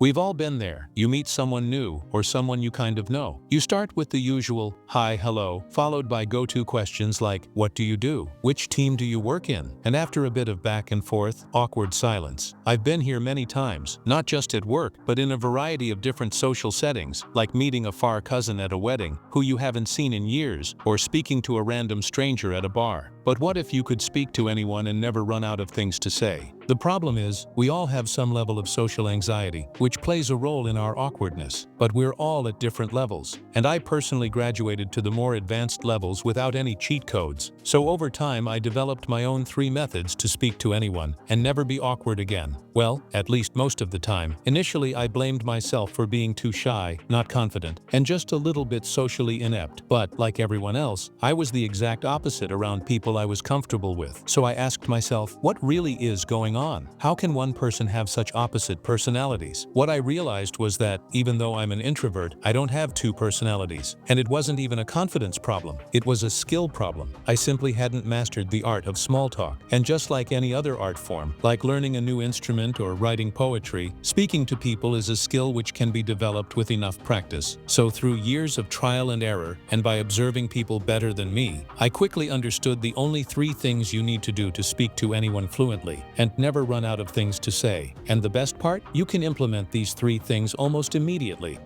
We've all been there. You meet someone new or someone you kind of know. You start with the usual hi, hello, followed by go-to questions like what do you do? Which team do you work in? And after a bit of back and forth, awkward silence. I've been here many times, not just at work, but in a variety of different social settings, like meeting a far cousin at a wedding who you haven't seen in years, or speaking to a random stranger at a bar. But what if you could speak to anyone and never run out of things to say? The problem is, we all have some level of social anxiety, which plays a role in our awkwardness, but we're all at different levels. And I personally graduated to the more advanced levels without any cheat codes. So over time I developed my own 3 methods to speak to anyone and never be awkward again. Well, at least most of the time. Initially I blamed myself for being too shy, not confident, and just a little bit socially inept. But, like everyone else, I was the exact opposite around people I was comfortable with. So I asked myself, what really is going on? How can one person have such opposite personalities? What I realized was that, even though I'm an introvert, I don't have 2 personalities. And it wasn't even a confidence problem. It was a skill problem. I simply hadn't mastered the art of small talk. And just like any other art form, like learning a new instrument or writing poetry, speaking to people is a skill which can be developed with enough practice. So through years of trial and error, and by observing people better than me, I quickly understood the only 3 things you need to do to speak to anyone fluently, and never run out of things to say. And the best part? You can implement these 3 things almost immediately.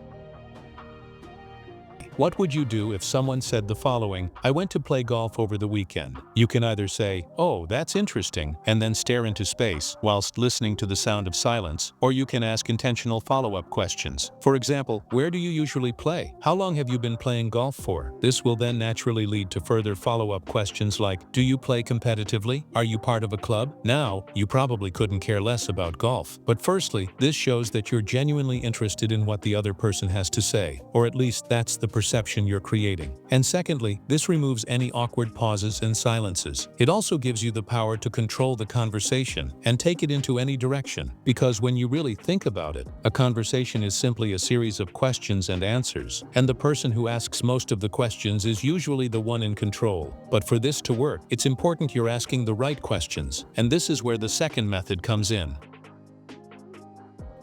What would you do if someone said the following, I went to play golf over the weekend? You can either say, oh, that's interesting, and then stare into space whilst listening to the sound of silence, or you can ask intentional follow-up questions. For example, where do you usually play? How long have you been playing golf for? This will then naturally lead to further follow-up questions like, do you play competitively? Are you part of a club? Now, you probably couldn't care less about golf. But firstly, this shows that you're genuinely interested in what the other person has to say, or at least that's the perception you're creating. And secondly, this removes any awkward pauses and silences. It also gives you the power to control the conversation and take it into any direction, because when you really think about it, a conversation is simply a series of questions and answers, and the person who asks most of the questions is usually the one in control. But for this to work, it's important you're asking the right questions, and this is where the second method comes in.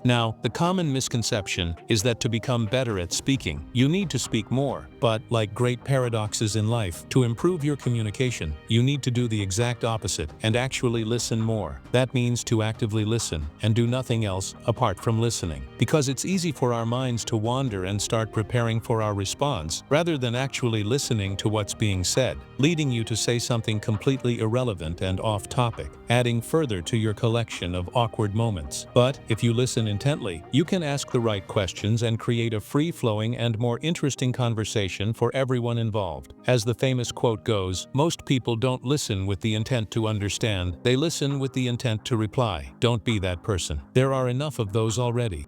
Now, the common misconception is that to become better at speaking, you need to speak more. But, like great paradoxes in life, to improve your communication, you need to do the exact opposite and actually listen more. That means to actively listen and do nothing else apart from listening. Because it's easy for our minds to wander and start preparing for our response, rather than actually listening to what's being said, leading you to say something completely irrelevant and off topic, adding further to your collection of awkward moments. But, if you listen intently, you can ask the right questions and create a free-flowing and more interesting conversation for everyone involved. As the famous quote goes, most people don't listen with the intent to understand, they listen with the intent to reply. Don't be that person. There are enough of those already.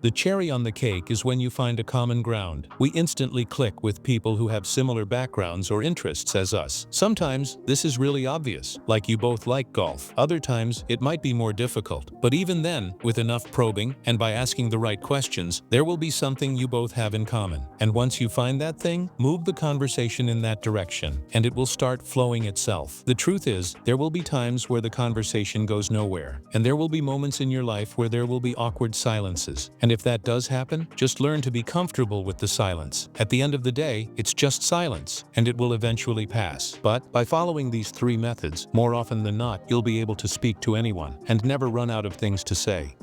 The cherry on the cake is when you find a common ground. We instantly click with people who have similar backgrounds or interests as us. Sometimes this is really obvious, like you both like golf. Other times it might be more difficult. But even then, with enough probing and by asking the right questions, there will be something you both have in common. And once you find that thing, move the conversation in that direction, and it will start flowing itself. The truth is, there will be times where the conversation goes nowhere, and there will be moments in your life where there will be awkward silences. And if that does happen, just learn to be comfortable with the silence. At the end of the day, it's just silence, and it will eventually pass. But by following these 3 methods, more often than not, you'll be able to speak to anyone and never run out of things to say.